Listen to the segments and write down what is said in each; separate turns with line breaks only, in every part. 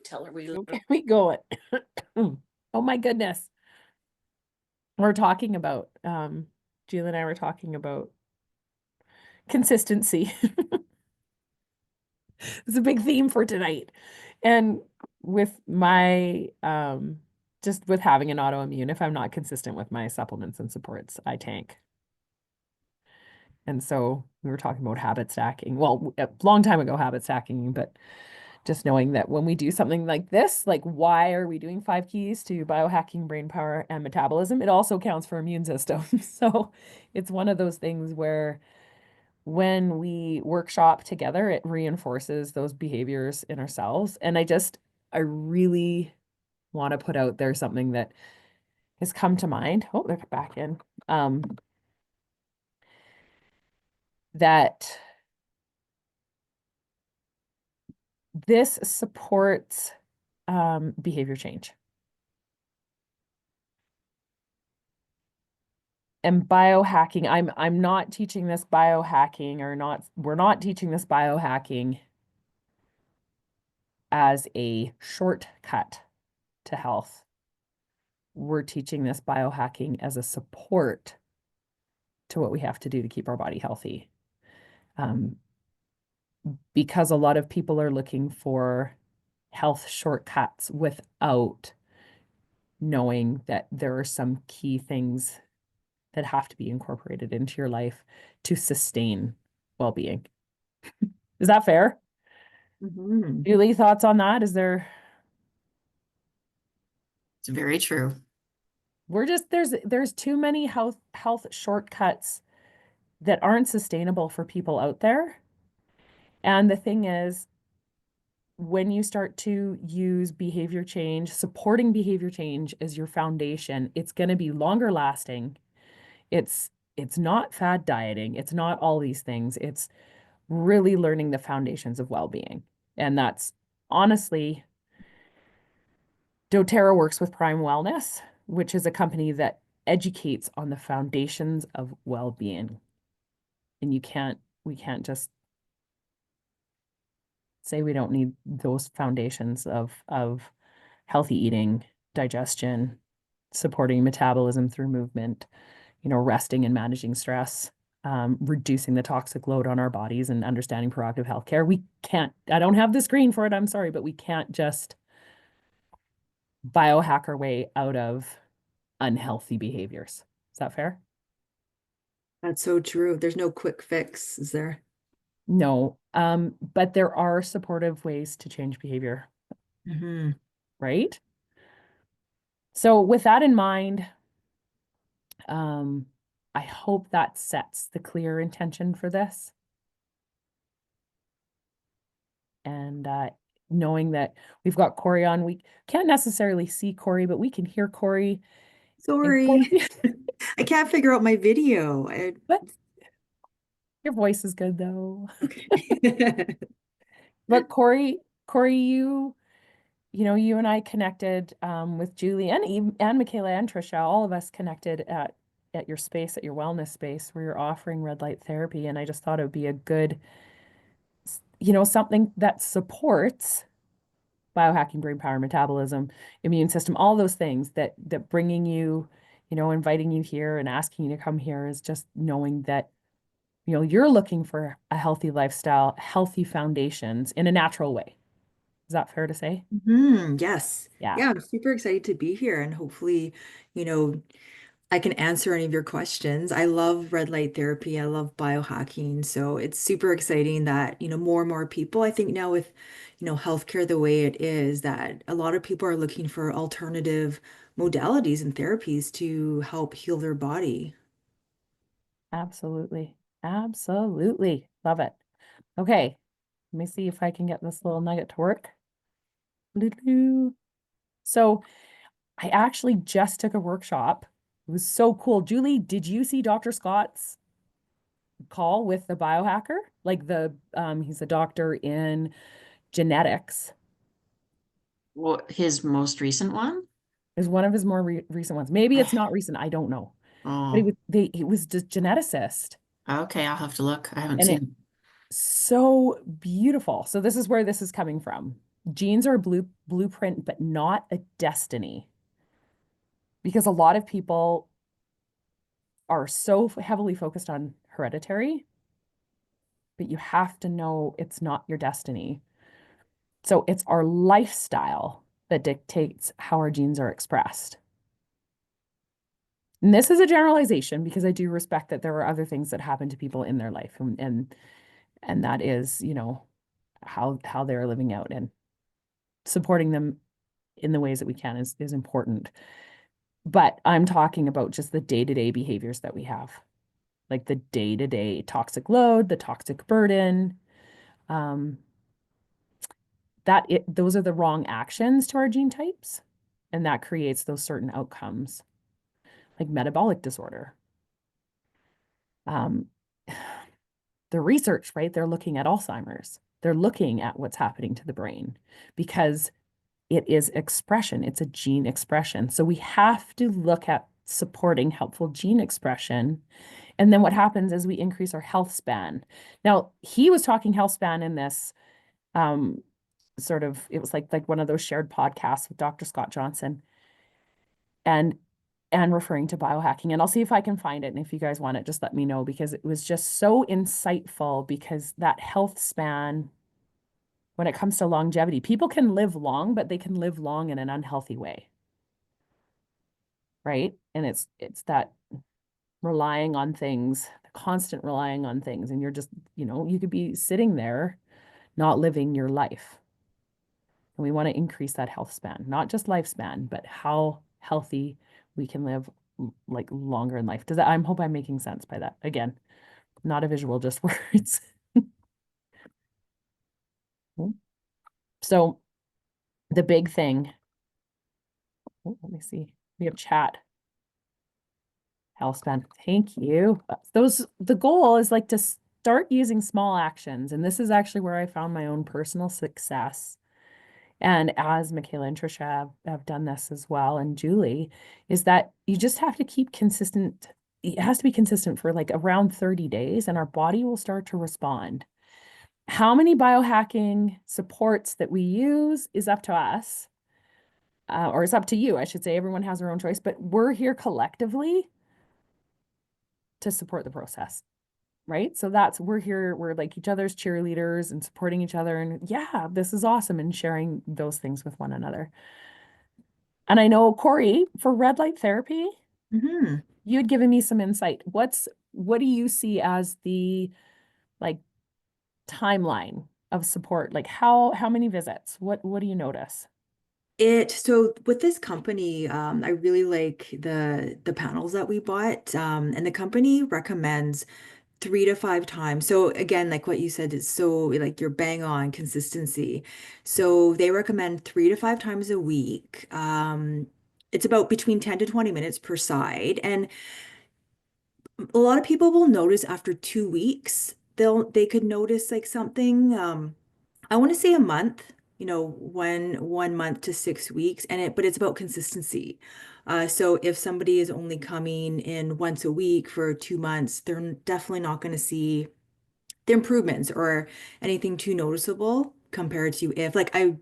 tell her we
Okay, we go. Oh my goodness. We're talking about, Julie and I were talking about consistency. It's a big theme for tonight. And with my, just with having an autoimmune, if I'm not consistent with my supplements and supports, I tank. And so we were talking about habit stacking. Well, a long time ago, habit stacking, but just knowing that when we do something like this, like why are we doing 5 keys to biohacking, brain power, and metabolism? It also counts for immune system. So it's one of those things where when we workshop together, it reinforces those behaviors in ourselves. And I really want to put out there something that has come to mind. Oh, they're back in. That this supports behavior change. And biohacking, I'm not teaching this biohacking we're not teaching this biohacking as a shortcut to health. We're teaching this biohacking as a support to what we have to do to keep our body healthy. Um, because a lot of people are looking for health shortcuts without knowing that there are some key things that have to be incorporated into your life to sustain well-being. Is that fair?
Mhm.
Julie, thoughts on that?
It's very true.
We're just there's too many health shortcuts that aren't sustainable for people out there. And the thing is, when you start to use behavior change, supporting behavior change as your foundation, it's going to be longer lasting. It's not fad dieting. It's not all these things. It's really learning the foundations of well-being. And that's honestly, doTERRA works with Prime Wellness, which is a company that educates on the foundations of well-being. And we can't just say we don't need those foundations of healthy eating, digestion, supporting metabolism through movement, resting and managing stress, reducing the toxic load on our bodies and understanding proactive healthcare. We can't, I don't have the screen for it, I'm sorry, but we can't just biohack our way out of unhealthy behaviors. Is that fair?
That's so true. There's no quick fix, is there?
No. But there are supportive ways to change behavior,
Hmm.
right? So with that in mind, um, I hope that sets the clear intention for this. And knowing that we've got Corey on, we can't necessarily see Corey, but we can hear Corey. And
Sorry.
Corey,
I can't figure out my video.
but your voice is good though.
Okay.
But Corey, you and I connected with Julie and Mikayla and Trisha, all of us connected at your space, at your wellness space where you're offering red light therapy. And I just thought it would be a good, something that supports biohacking, brain power, metabolism, immune system, all those things that bringing you, inviting you here and asking you to come here is just knowing that, you're looking for a healthy lifestyle, healthy foundations in a natural way. Is that fair to say?
Yes.
Yeah.
Yeah, I'm super excited to be here and hopefully, you know, I can answer any of your questions. I love red light therapy. I love biohacking. So it's super exciting that, more and more people, I think now with, healthcare the way it is, that a lot of people are looking for alternative modalities and therapies to help heal their body.
Absolutely. Absolutely. Love it. Okay. Let me see if I can get this little nugget to work. Doo-doo. So I actually just took a workshop. It was so cool. Julie, did you see Dr. Scott's call with the biohacker? Like he's a doctor in genetics.
Well, his most recent one?
Is one of his more recent ones. Maybe it's not recent. I don't know. But
Oh,
he was just geneticist.
okay. I'll have to look. I haven't
And
seen.
so beautiful. So this is where this is coming from. genes are a blueprint, but not a destiny. Because a lot of people are so heavily focused on hereditary, but you have to know it's not your destiny. So it's our lifestyle that dictates how our genes are expressed. And this is a generalization because I do respect that there are other things that happen to people in their life, and that is, you know, how they're living out, and supporting them in the ways that we can is important. But I'm talking about just the day-to-day behaviors that we have, like the day-to-day toxic load, the toxic burden, um, those are the wrong actions to our gene types, and that creates those certain outcomes, like metabolic disorder. Um, the research, right? They're looking at Alzheimer's. They're looking at what's happening to the brain because it is expression. It's a gene expression. So we have to look at supporting helpful gene expression. And then what happens is we increase our health span. Now, he was talking health span in this sort of, it was like one of those shared podcasts with Dr. Scott Johnson, and referring to biohacking. And I'll see if I can find it. And if you guys want it, just let me know, because it was just so insightful, because that health span, when it comes to longevity, people can live long, but they can live long in an unhealthy way. Right. And it's that relying on things, the constant relying on things. And you're just, you know, you could be sitting there not living your life. And we want to increase that health span, not just lifespan, but how healthy we can live like longer in life. I hope I'm making sense by that. Again, not a visual, just words. So the big thing, let me see. We have chat. Health span. Thank you. The goal is like to start using small actions. And this is actually where I found my own personal success. And as Mikayla and Trisha have done this as well, and Julie, is that you just have to keep consistent. It has to be consistent for like around 30 days, and our body will start to respond. How many biohacking supports that we use is up to us, or it's up to you, I should say. Everyone has their own choice, but we're here collectively to support the process. Right. So we're here, we're like each other's cheerleaders and supporting each other. And yeah, this is awesome. And sharing those things with one another. And I know, Corey, for red light therapy, you had given me some insight. What do you see as the like timeline of support? Like how many visits? What do you notice?
So with this company, I really like the panels that we bought. And the company recommends 3 to 5 times. So again, like what you said, it's so like you're bang on consistency. So they recommend 3 to 5 times a week. It's about between 10 to 20 minutes per side. And a lot of people will notice after 2 weeks, they could notice like something. I want to say a month, 1 month to 6 weeks, but it's about consistency. So if somebody is only coming in once a week for 2 months, they're definitely not going to see the improvements or anything too noticeable compared to if like I'm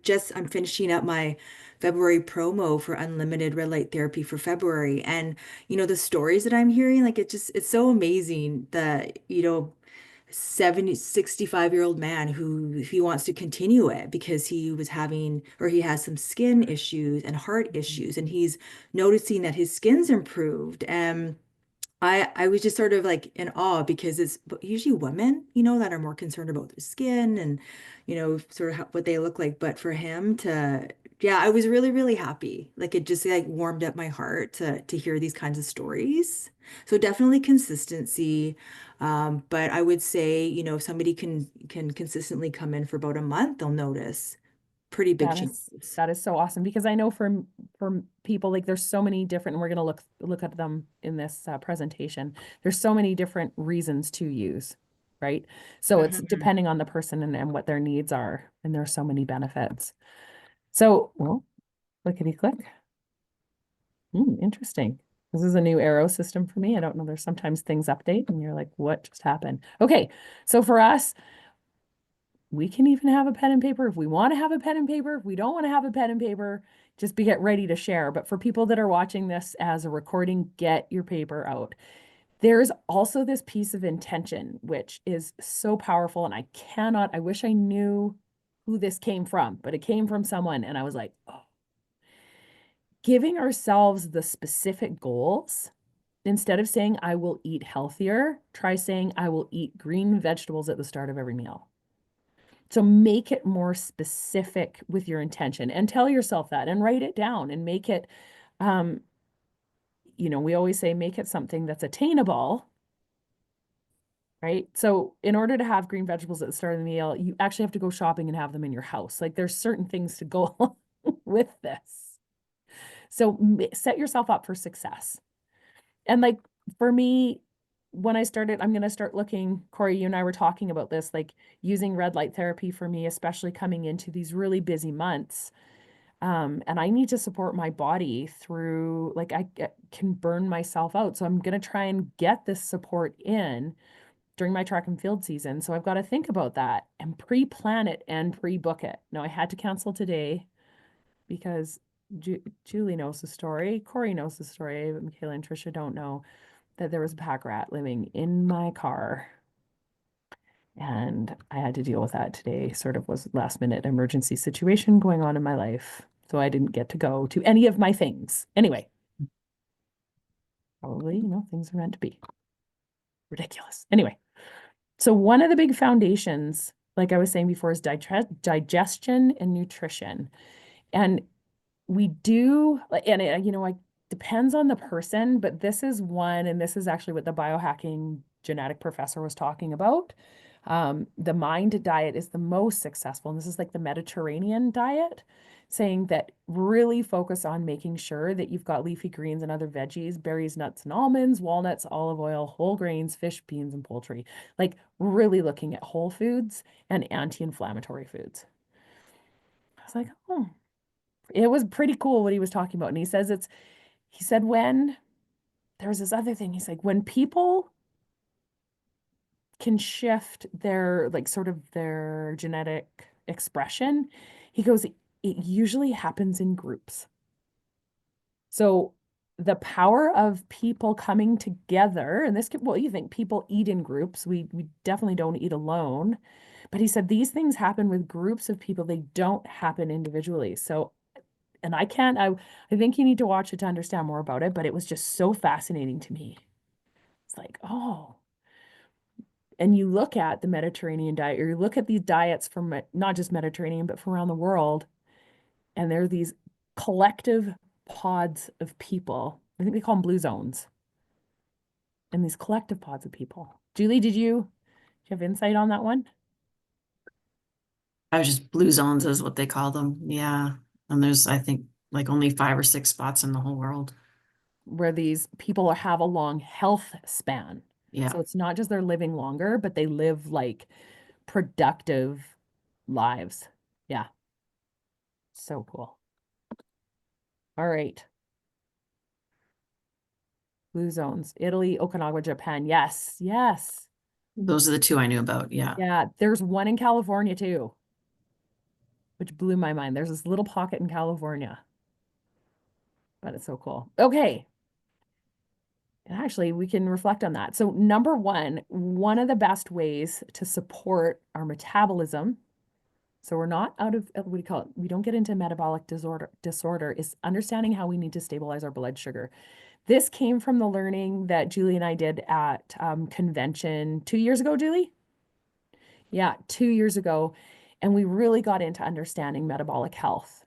finishing up my February promo for unlimited red light therapy for February, and the stories that I'm hearing, like it's so amazing that 65-year-old man who he wants to continue it because he has some skin issues and heart issues, and he's noticing that his skin's improved. And I was just sort of like in awe because it's usually women, that are more concerned about their skin and, sort of what they look like. But for him to, yeah, I was really, really happy. Like it just like warmed up my heart to hear these kinds of stories. So definitely consistency. But I would say, if somebody can consistently come in for about a month, they'll notice pretty big
That is
changes.
that is so awesome, because I know for people, like there's so many different, and we're going to look at them in this presentation. There's so many different reasons to use, right? So it's
Mhm.
depending on the person and what their needs are, and there's so many benefits. So, well, clickety click. Interesting. This is a new arrow system for me. I don't know. There's sometimes things update and you're like, what just happened? Okay. So for us, we can even have a pen and paper if we want to have a pen and paper. If we don't want to have a pen and paper, just get ready to share. But for people that are watching this as a recording, get your paper out. There's also this piece of intention, which is so powerful. And I wish I knew who this came from, but it came from someone. And I was like, oh, giving ourselves the specific goals. Instead of saying, I will eat healthier, try saying, I will eat green vegetables at the start of every meal. So make it more specific with your intention and tell yourself that and write it down and make it, um, we always say, make it something that's attainable, right? So in order to have green vegetables at the start of the meal, you actually have to go shopping and have them in your house. Like there's certain things to go with this. So set yourself up for success. And like for me, when I started, I'm going to start looking, Corey, you and I were talking about this, like using red light therapy for me, especially coming into these really busy months. And I need to support my body through, like, can burn myself out. So I'm going to try and get this support in during my track and field season. So I've got to think about that and pre-plan it and pre-book it. Now I had to cancel today because Julie knows the story. Corey knows the story, but Mikayla and Trisha don't know that there was a pack rat living in my car. And I had to deal with that today. Sort of was last minute emergency situation going on in my life. So I didn't get to go to any of my things. Anyway, probably, things are meant to be. Ridiculous. Anyway, so one of the big foundations, like I was saying before, is digestion and nutrition. And we do, and it depends on the person, but this is one, and this is actually what the biohacking genetic professor was talking about. The mind diet is the most successful, and this is like the Mediterranean diet, saying that really focus on making sure that you've got leafy greens and other veggies, berries, nuts, and almonds, walnuts, olive oil, whole grains, fish, beans, and poultry. Like really looking at whole foods and anti-inflammatory foods. I was like, oh, it was pretty cool what he was talking about. And he said, when there was this other thing, he's like, when people can shift their, like, sort of their genetic expression, he goes, it usually happens in groups. So the power of people coming together, and this well, you think people eat in groups. We definitely don't eat alone. But he said these things happen with groups of people. They don't happen individually. So, and I think you need to watch it to understand more about it, but it was just so fascinating to me. It's like, oh, and you look at the Mediterranean diet, or you look at these diets from not just Mediterranean, but from around the world, and there are these collective pods of people. I think they call them blue zones. And these collective pods of people. Julie, do you have insight on that one?
I was just blue zones is what they call them. Yeah. And there's, I think, like only 5 or 6 spots in the whole world.
Where these people have a long health span.
Yeah.
So it's not just they're living longer, but they live like productive lives. Yeah. So cool. All right. Blue zones. Italy, Okinawa, Japan. Yes. Yes.
Those are the 2 I knew about. Yeah.
Yeah. There's one in California too, which blew my mind. There's this little pocket in California, but it's so cool. Okay. And actually, we can reflect on that. So, number one of the best ways to support our metabolism, so we're not out of, what do you call it? We don't get into metabolic disorder, is understanding how we need to stabilize our blood sugar. This came from the learning that Julie and I did at convention 2 years ago, Julie? Yeah, 2 years ago. And we really got into understanding metabolic health.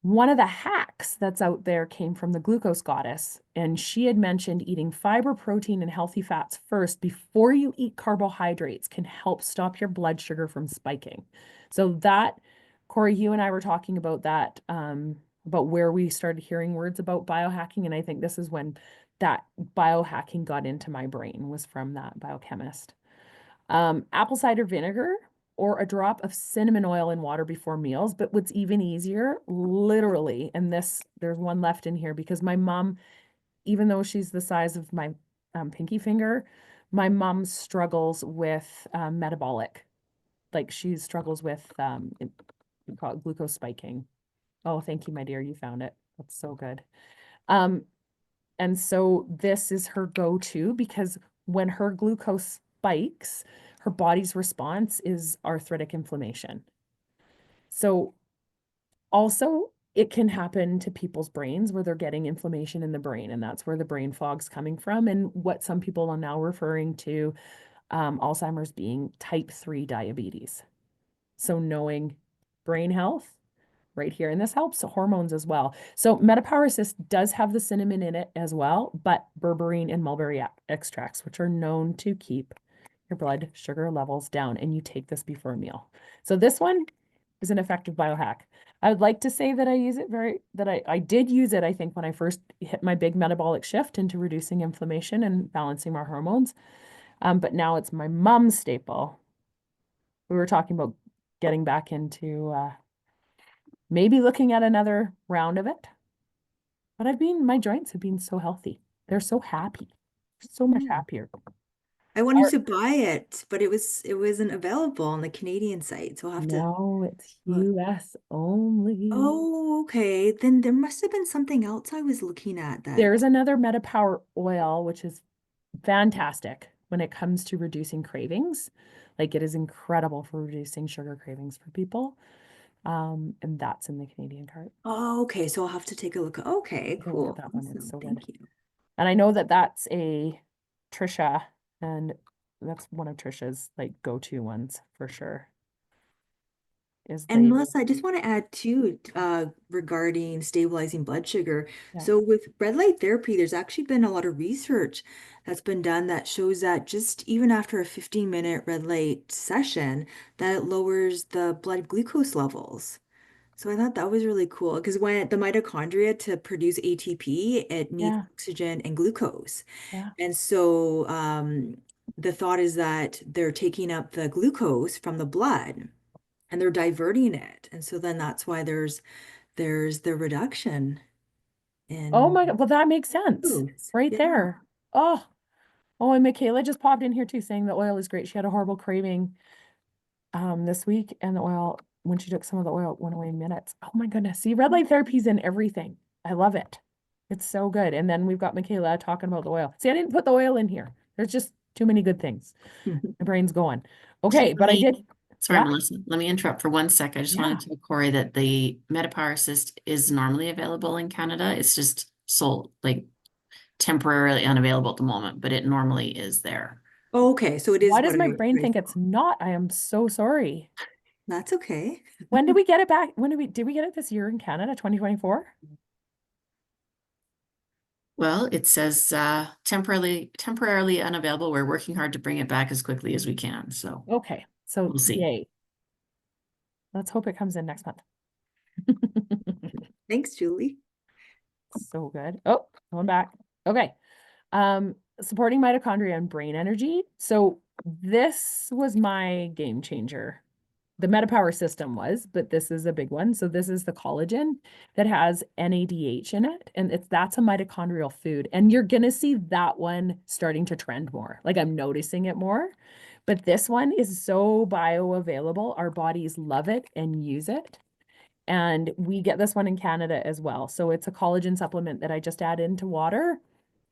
One of the hacks that's out there came from the glucose goddess, and she had mentioned eating fiber, protein, and healthy fats first before you eat carbohydrates can help stop your blood sugar from spiking. So that, Corey, you and I were talking about that, about where we started hearing words about biohacking, and I think this is when that biohacking got into my brain, was from that biochemist. Apple cider vinegar or a drop of cinnamon oil in water before meals. But what's even easier, literally, and there's one left in here because my mom, even though she's the size of my pinky finger, my mom struggles with metabolic like she struggles with we call it glucose spiking. Oh, thank you, my dear. You found it. That's so good. And so this is her go-to because when her glucose spikes, her body's response is arthritic inflammation. So also, it can happen to people's brains where they're getting inflammation in the brain, and that's where the brain fog's coming from, and what some people are now referring to Alzheimer's being type 3 diabetes. So knowing brain health right here, and this helps hormones as well. So Metapower Assist does have the cinnamon in it as well, but berberine and mulberry extracts, which are known to keep your blood sugar levels down, and you take this before a meal. So this one is an effective biohack. I would like to say that I use it I did use it, I think, when I first hit my big metabolic shift into reducing inflammation and balancing my hormones. But now it's my mom's staple. We were talking about getting back into maybe looking at another round of it. But my joints have been so healthy. They're so happy. So much
Hmm.
happier.
I wanted
Our-
to buy it, but it wasn't available on the Canadian site. So I'll have to
no, it's
look.
US only.
Oh, okay. Then there must have been something else I was looking at
There's
that.
another Metapower oil, which is fantastic when it comes to reducing cravings. Like it is incredible for reducing sugar cravings for people. And that's in the Canadian cart.
Oh, okay. So I'll have to take a look. Okay,
Take a look at
cool.
that one. It's
Awesome.
so good.
Thank you.
And I know that that's a Trisha, and that's one of Trisha's like go-to ones for sure. Is
And
the
Melissa, I just want to add too, regarding stabilizing blood sugar.
yeah,
So with red light therapy, there's actually been a lot of research that's been done that shows that just even after a 15-minute red light session, that it lowers the blood glucose levels. So I thought that was really cool because when the mitochondria to produce ATP, it needs
yeah,
oxygen and glucose.
yeah.
And so the thought is that they're taking up the glucose from the blood and they're diverting it. And so then that's why there's the reduction
Oh
in
my God, well that makes sense
glucose.
right
Yeah.
there. Oh, oh, and Mikayla just popped in here too saying the oil is great. She had a horrible craving this week, and the oil, when she took some of the oil, it went away in minutes. Oh my goodness. See, red light therapy's in everything. I love it. It's so good. And then we've got Mikayla talking about the oil. See, I didn't put the oil in here. There's just too many good things. My brain's going. Okay,
Let
but I
me,
did.
sorry,
Yeah,
Melissa, let me interrupt for 1 sec. I just wanted
yeah.
to tell Corey that the Metapower Assist is normally available in Canada. It's just sold, like temporarily unavailable at the moment, but it normally is there.
Okay, so it
Why
is
does
what
my
I
brain think
thought.
it's not? I am so sorry.
That's okay.
When did we get it back? When did we get it this year in Canada, 2024?
Well, it says temporarily unavailable. We're working hard to bring it back as quickly as we can. So
Okay, so
we'll see.
yay. Let's hope it comes in next month.
Thanks, Julie.
So good. Oh, going back. Okay. Supporting mitochondria and brain energy. So this was my game changer. The Metapower system was, but this is a big one. So this is the collagen that has NADH in it, and that's a mitochondrial food. And you're gonna see that one starting to trend more. Like I'm noticing it more. But this one is so bioavailable. Our bodies love it and use it. And we get this one in Canada as well. So it's a collagen supplement that I just add into water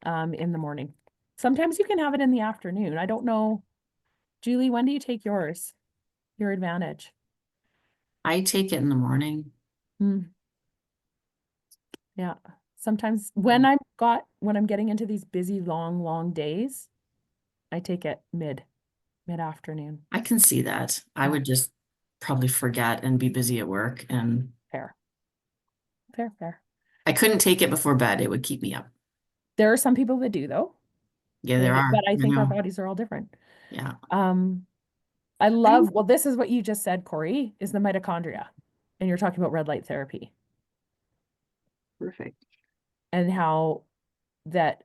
in the morning. Sometimes you can have it in the afternoon. I don't know. Julie, when do you take yours? Your Advantage.
I take it in the morning.
Mm, yeah. Sometimes when I'm getting into these busy, long days, I take it mid-afternoon.
I can see that. I
Yeah,
would just probably forget and be busy at work, and
fair. Fair, fair.
I couldn't take it before bed. It would keep me up.
There are some people that do though.
Yeah, there are.
But I
I
think our
know.
bodies are all different.
Yeah.
Um, well, this is what you just said, Corey, is the mitochondria. And you're talking about red light therapy
Perfect.
and how that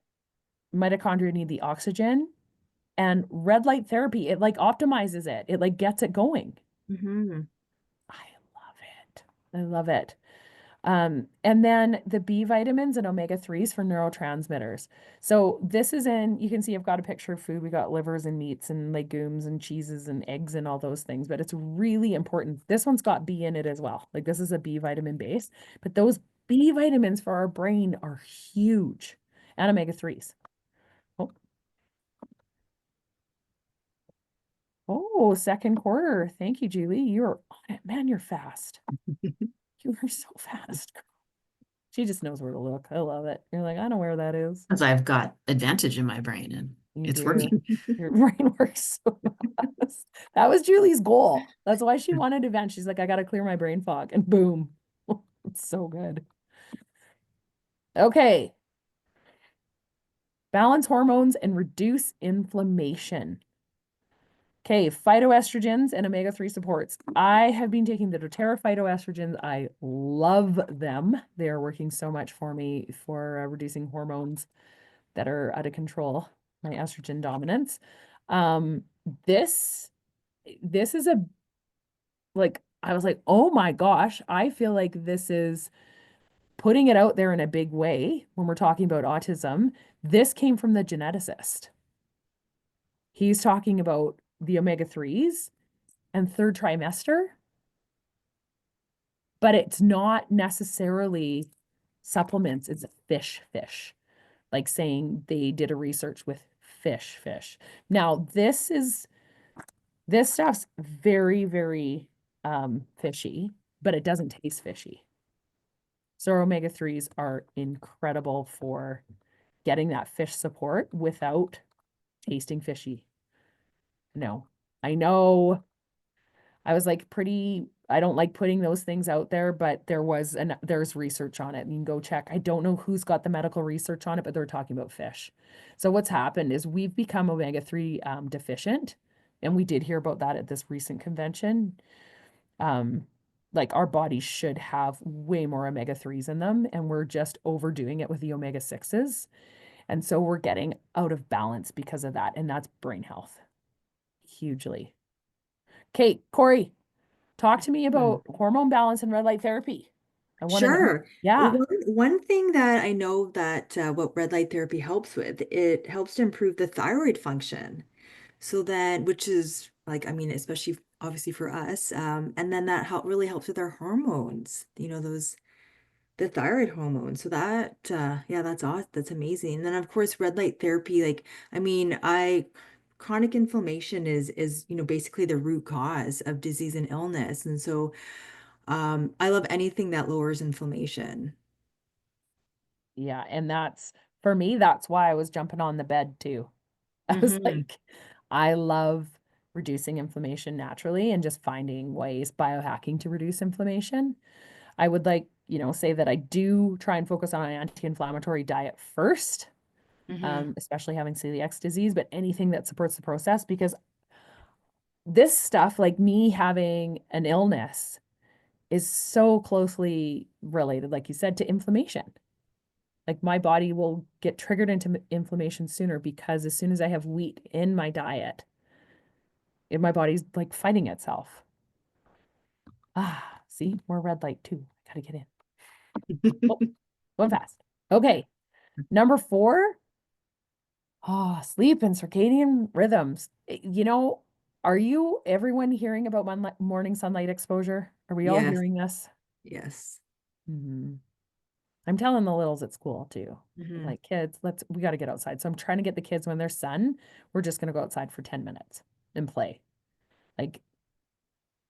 mitochondria need the oxygen, and red light therapy, it like optimizes it. It like gets it going.
Hmm.
I love it. I love it. And then the B vitamins and omega-3s for neurotransmitters. So this is you can see I've got a picture of food. We got livers and meats and legumes and cheeses and eggs and all those things, but it's really important. This one's got B in it as well. Like this is a B vitamin base, but those B vitamins for our brain are huge, and omega-3s. Oh, oh, second quarter. Thank you, Julie. You're on it. Man, you're fast. You are so fast. She just knows where to look. I love it. You're like, I know where that is.
Because I've got advantage in my brain and
You
it's
do.
working.
Your brain works so fast. That was Julie's goal. That's why she wanted to vent. She's like, I got to clear my brain fog. And boom. It's so good. Okay. Balance hormones and reduce inflammation. Okay, phytoestrogens and omega-3 supports. I have been taking the doTERRA phytoestrogens. I love them. They are working so much for me for reducing hormones that are out of control, my estrogen dominance. Um, this is I was like, oh my gosh, I feel like this is putting it out there in a big way when we're talking about autism. This came from the geneticist. He's talking about the omega-3s and third trimester, but it's not necessarily supplements, it's fish, like saying they did a research with fish. Now, this stuff's very, very fishy, but it doesn't taste fishy. So omega-3s are incredible for getting that fish support without tasting fishy. No, I know I was like I don't like putting those things out there, but there's research on it. You can go check. I don't know who's got the medical research on it, but they're talking about fish. So what's happened is we've become omega-3 deficient, and we did hear about that at this recent convention. Like our bodies should have way more omega-3s in them, and we're just overdoing it with the omega-6s. And so we're getting out of balance because of that, and that's brain health hugely. Okay, Corey, talk to me about hormone balance and red light therapy. I want to know.
Sure.
Yeah.
One thing that I know that what red light therapy helps with, it helps to improve the thyroid function. So then, which is like, I mean, especially obviously for us, and then that really helps with our hormones, the thyroid hormones. So that, yeah, that's awesome. That's amazing. And then of course, red light therapy, like, I mean, chronic inflammation is, basically the root cause of disease and illness. And so, I love anything that lowers inflammation.
Yeah. And for me, that's why I was jumping on the bed too. I was
Hmm.
like, I love reducing inflammation naturally and just finding ways, biohacking to reduce inflammation. I would say that I do try and focus on an anti-inflammatory diet first,
Hmm.
especially having celiac disease, but anything that supports the process, because this stuff, like me having an illness, is so closely related, like you said, to inflammation. Like my body will get triggered into inflammation sooner because as soon as I have wheat in my diet, my body's like fighting itself. Ah, see, more red light too. I gotta get in. Oh, going fast. Okay, number 4. Oh, sleep and circadian rhythms. Are everyone hearing about morning sunlight exposure? Are we all
Yes,
hearing this?
yes.
Mhm. I'm telling the littles at school too.
Hmm.
Like, kids, we got to get outside. So I'm trying to get the kids when they're sun, we're just going to go outside for 10 minutes and play. Like,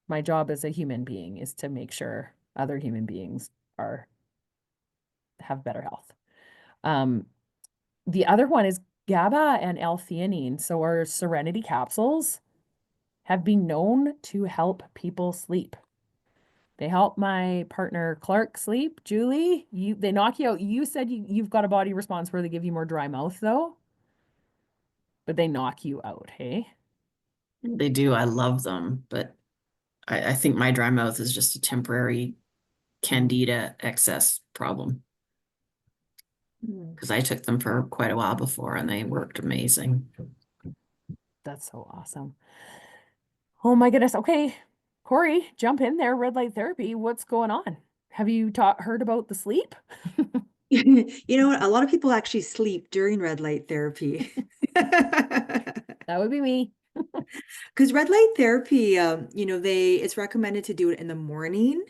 my job as a human being is to make sure other human beings are have better health. Um, the other one is GABA and L-theanine. So our Serenity capsules have been known to help people sleep. They help my partner Clark sleep. Julie, they knock you out. You said you've got a body response where they give you more dry mouth though, but they knock you out, hey?
They do. I love them, but I think my dry mouth is just a temporary candida excess problem
Mm.
because I took them for quite a while before and they worked amazing.
That's so awesome. Oh my goodness. Okay. Corey, jump in there. Red light therapy. What's going on? Have you heard about the sleep?
You know what? A lot of people actually sleep during red light therapy.
That would be me.
Because red light therapy, it's recommended to do it in the morning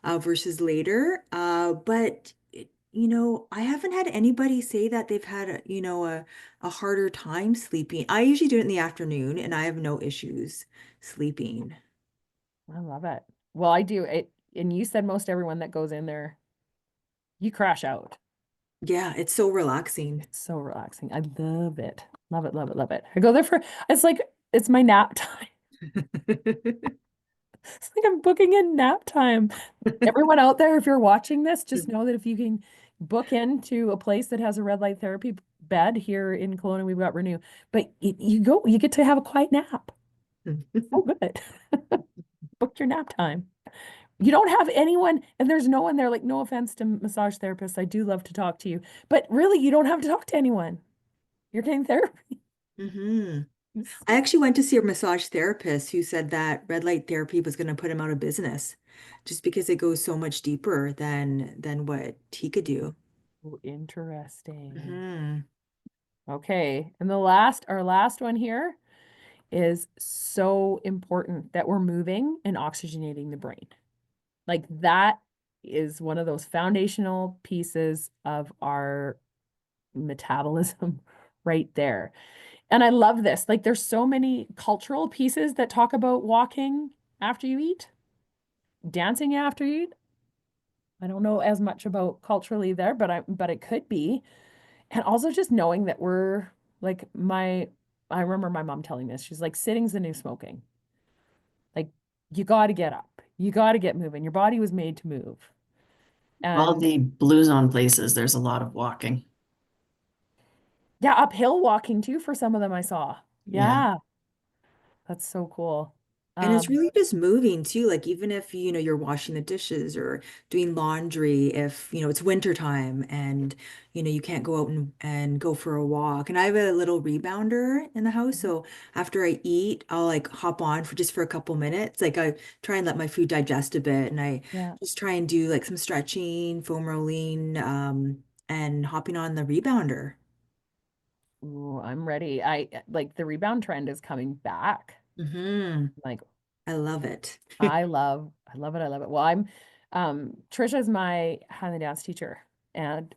versus later. I haven't had anybody say that they've had a harder time sleeping. I usually do it in the afternoon and I have no issues sleeping.
I love it. Well, I do it, and you said most everyone that goes in there, you crash out.
Yeah, it's so relaxing.
It's so relaxing. I love it. Love it, love it, love it. I go there it's like, it's my nap time. It's like I'm booking in nap time. Everyone out there, if you're watching this, just know that if you can book into a place that has a red light therapy bed here in Kelowna, we've got Renew, but you get to have a quiet nap. Oh, good. Book your nap time. You don't have anyone, and there's no one there, like, no offense to massage therapists. I do love to talk to you, but really, you don't have to talk to anyone. You're getting therapy.
Hmm. I actually went to see a massage therapist who said that red light therapy was going to put him out of business just because it goes so much deeper than what he could do.
Oh, interesting.
Hmm.
Okay, and our last one here is so important that we're moving and oxygenating the brain. Like that is one of those foundational pieces of our metabolism right there. And I love this. Like there's so many cultural pieces that talk about walking after you eat, dancing after you eat. I don't know as much about culturally there, but it could be. And also just knowing that we're like I remember my mom telling me this. She's like, sitting's the new smoking. Like you got to get up. You got to get moving. Your body was made to move.
All
And
the blue zone places, there's a lot of walking.
yeah, uphill walking too for some of them I saw.
Yeah.
Yeah, that's so cool.
And it's
Um,
really just moving too. Like even if you're washing the dishes or doing laundry, if it's winter time and you can't go out and go for a walk. And I have a little rebounder in the house, so after I eat, I'll like hop on for a couple minutes. Like I try and let my food digest a bit, and I
yeah.
just try and do like some stretching, foam rolling, and hopping on the rebounder.
Ooh, I'm ready. I like the rebound trend is coming back.
Hmm.
Like
I love it.
I love it. I love it. Well, Trisha is my Highland dance teacher, and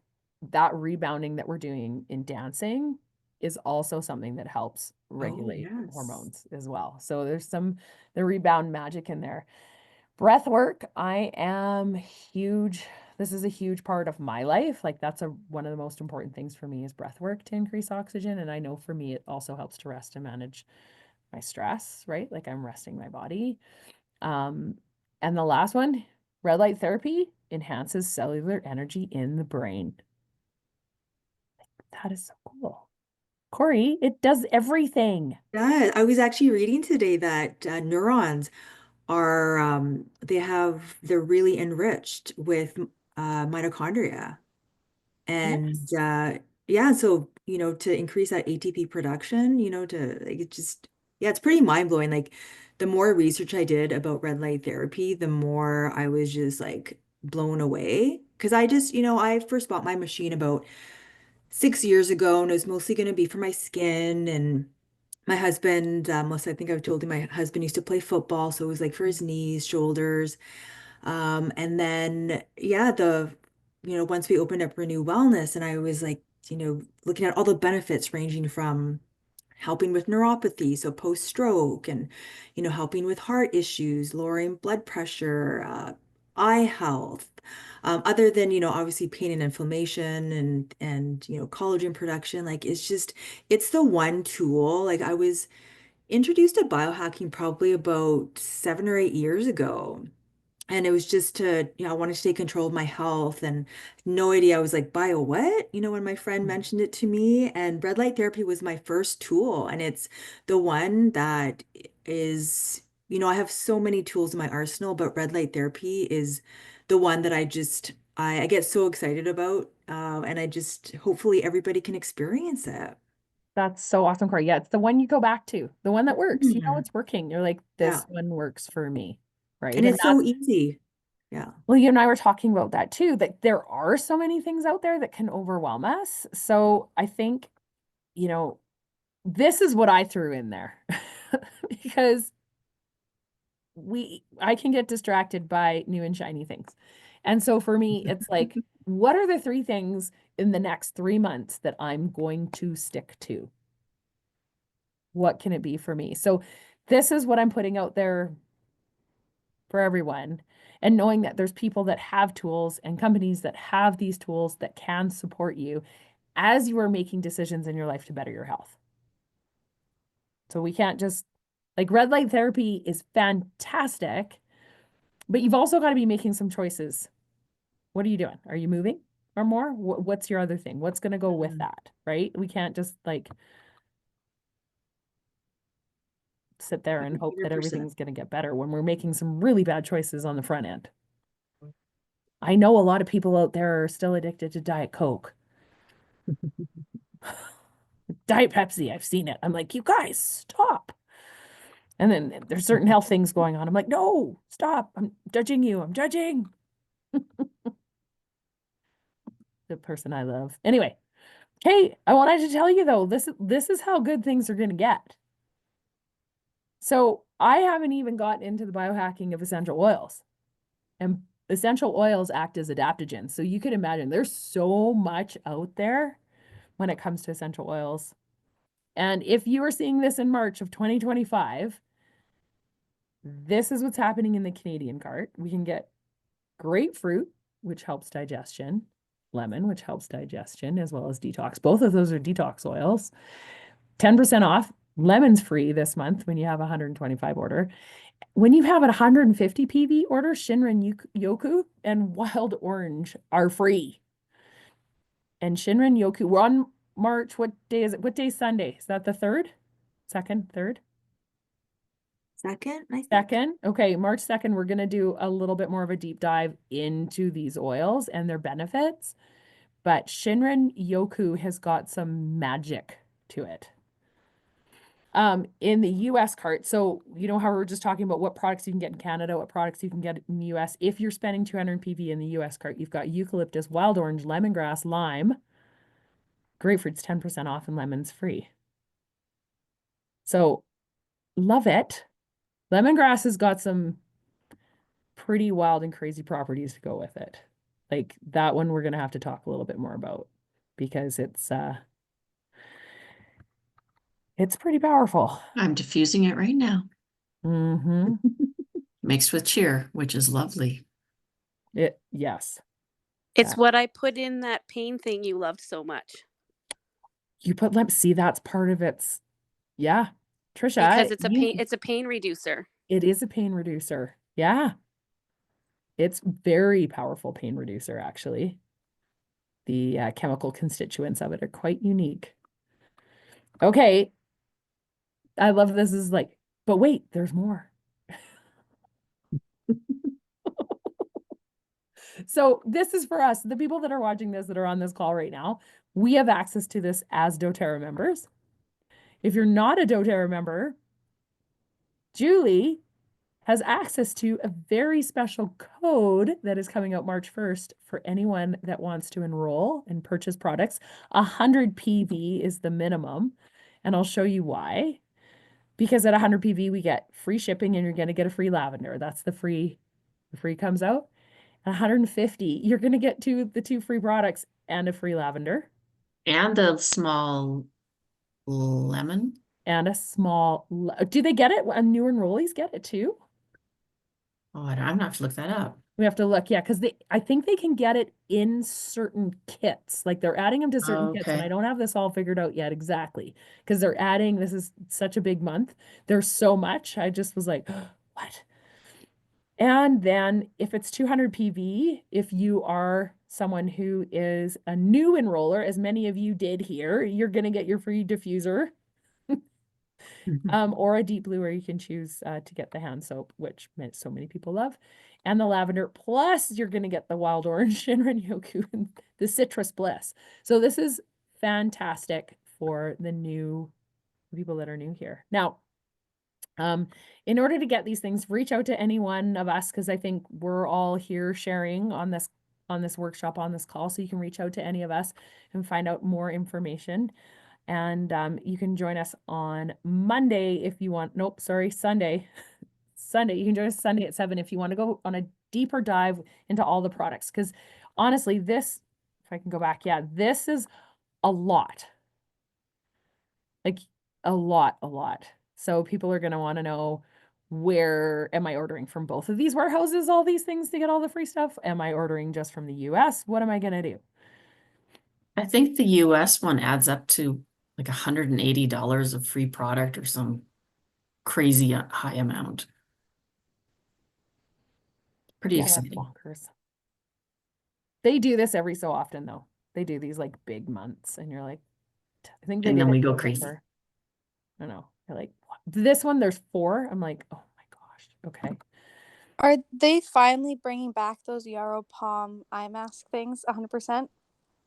that rebounding that we're doing in dancing is also something that helps
Oh,
regulate
yes.
hormones as well. So there's the rebound magic in there. Breath work, I am huge. This is a huge part of my life. Like that's one of the most important things for me is breath work to increase oxygen. And I know for me, it also helps to rest and manage my stress, right? Like I'm resting my body. Um, and the last one, red light therapy enhances cellular energy in the brain. That is so cool. Corey, it does everything.
Yeah, I was actually reading today that neurons they're really enriched with mitochondria. And
Yes.
yeah, so to increase that ATP production, to like it just yeah, it's pretty mind-blowing. Like the more research I did about red light therapy, the more I was just like blown away. Because I just, I first bought my machine about 6 years ago, and it was mostly going to be for my skin. And my husband, I think I've told you, my husband used to play football, so it was like for his knees, shoulders. And then, yeah, once we opened up Renew Wellness, and I was like, looking at all the benefits ranging from helping with neuropathy, so post-stroke, and, helping with heart issues, lowering blood pressure, eye health. Other than, obviously pain and inflammation and collagen production, like it's the one tool. Like I was introduced to biohacking probably about 7 or 8 years ago. And it was just I wanted to take control of my health and no idea. I was like, bio what? When my friend mentioned it to me, and red light therapy was my first tool. And it's the one that I have so many tools in my arsenal, but red light therapy is the one that I get so excited about. And I just, hopefully everybody can experience it.
That's so awesome, Corey. Yeah, it's the one you go back to, the one that works. You know
Mhm.
it's working. You're like, this
Yeah.
one works for me, right?
And
And
it's so easy. Yeah.
Well, you and I were talking about that too, that there are so many things out there that can overwhelm us. So I think, you know, this is what I threw in there because I can get distracted by new and shiny things. And so for me, it's like, what are the 3 things in the next 3 months that I'm going to stick to? What can it be for me? So this is what I'm putting out there for everyone. And knowing that there's people that have tools and companies that have these tools that can support you as you are making decisions in your life to better your health. So we can't just, like, red light therapy is fantastic, but you've also got to be making some choices. What are you doing? Are you moving or more? What's your other thing? What's going to go with that? Right? We can't just like sit there and hope that
100%.
everything's going to get better when we're making some really bad choices on the front end. I know a lot of people out there are still addicted to Diet Coke, Diet Pepsi. I've seen it. I'm like, you guys, stop. And then there's certain health things going on. I'm like, no, stop. I'm judging you. I'm judging the person I love. Anyway, hey, I wanted to tell you though, this is how good things are going to get. So I haven't even gotten into the biohacking of essential oils. And essential oils act as adaptogens. So you can imagine there's so much out there when it comes to essential oils. And if you are seeing this in March of 2025, this is what's happening in the Canadian cart. We can get grapefruit, which helps digestion, lemon, which helps digestion, as well as detox. Both of those are detox oils. 10% off. Lemon's free this month when you have a 125 order. When you have a 150 PV order, Shinrin Yoku and Wild Orange are free. And Shinrin Yoku, we're on March. What day is it? What day is Sunday? Is that the 3rd? 2nd, 3rd?
Second, I think.
2nd. Okay, March 2nd, we're going to do a little bit more of a deep dive into these oils and their benefits. But Shinrin Yoku has got some magic to it. In the US cart, so you know how we were just talking about what products you can get in Canada, what products you can get in the US. If you're spending 200 PV in the US cart, you've got eucalyptus, wild orange, lemongrass, lime. Grapefruit's 10% off and lemon's free. So love it. Lemongrass has got some pretty wild and crazy properties to go with it. Like that one we're going to have to talk a little bit more about because it's pretty powerful.
I'm diffusing it right now,
Mm-hmm.
mixed with cheer, which is lovely.
Yes.
It's what I put in that pain thing you loved so much.
You put see, that's part of its, yeah. Trisha,
Because it's a pain reducer.
It is a pain reducer. Yeah. It's very powerful pain reducer, actually. The chemical constituents of it are quite unique. Okay. I love this is like, but wait, there's more. So this is for us, the people that are watching this, that are on this call right now. We have access to this as doTERRA members. If you're not a doTERRA member, Julie has access to a very special code that is coming out March 1st for anyone that wants to enroll and purchase products. 100 PV is the minimum, and I'll show you why. Because at 100 PV, we get free shipping and you're going to get a free lavender. That's the free comes out. At 150, you're going to get the two free products and a free lavender.
And the small lemon.
And a small, do they get it? And new enrollees get it too?
Oh, I'm gonna have to look that up.
We have to look, yeah, because I think they can get it in certain kits. Like they're adding them to certain kits, and I
Okay.
don't have this all figured out yet exactly. Because they're adding, this is such a big month. There's so much. I just was like, what? And then if it's 200 PV, if you are someone who is a new enroller, as many of you did here, you're going to get your free diffuser. Or a deep blue, where you can choose to get the hand soap, which so many people love, and the lavender. Plus, you're going to get the wild orange and Renyoku and the citrus bliss. So this is fantastic for the new people that are new here. Now, In order to get these things, reach out to any one of us, because I think we're all here sharing on this workshop, on this call. So you can reach out to any of us and find out more information. And you can join us on Monday if you want. Nope, sorry, Sunday. Sunday. You can join us Sunday at 7 if you want to go on a deeper dive into all the products. Because honestly, this, if I can go back, yeah, this is a lot. Like a lot. So people are going to want to know, where am I ordering from both of these warehouses, all these things to get all the free stuff? Am I ordering just from the US? What am I going to do?
I think the US one adds up to like $180 of free product or some crazy high amount. Pretty
Yeah, that's
exciting.
bonkers. They do this every so often though. They do these like big months and you're like, I think they
And
did
then we
it in
go crazy.
November. I don't know. You're like, what? This one, there's 4. I'm like, oh my gosh. Okay.
Are they finally bringing back those Yarrow Palm eye mask things 100%?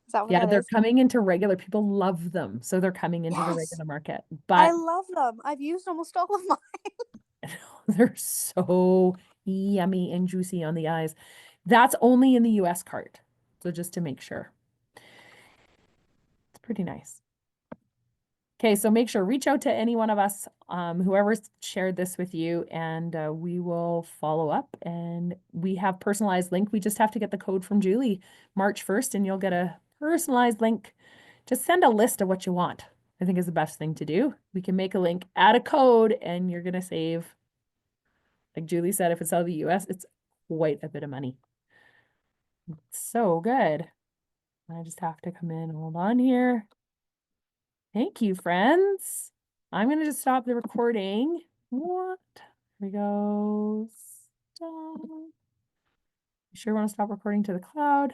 Is that what
Yeah,
that
they're
is?
coming into regular. People love them. So they're coming into the
Yes.
regular market.
I
But
love them. I've used almost all of mine.
they're so yummy and juicy on the eyes. That's only in the US cart. So just to make sure. It's pretty nice. Okay, so make sure, reach out to any one of us, whoever's shared this with you, and we will follow up. And we have personalized link. We just have to get the code from Julie March 1st, and you'll get a personalized link. Just send a list of what you want, I think is the best thing to do. We can make a link, add a code, and you're going to save, like Julie said, if it's out of the US, it's quite a bit of money. So good. I just have to come in. Hold on here. Thank you, friends. I'm going to just stop the recording. What? Here we go. Stop. You sure want to stop recording to the cloud?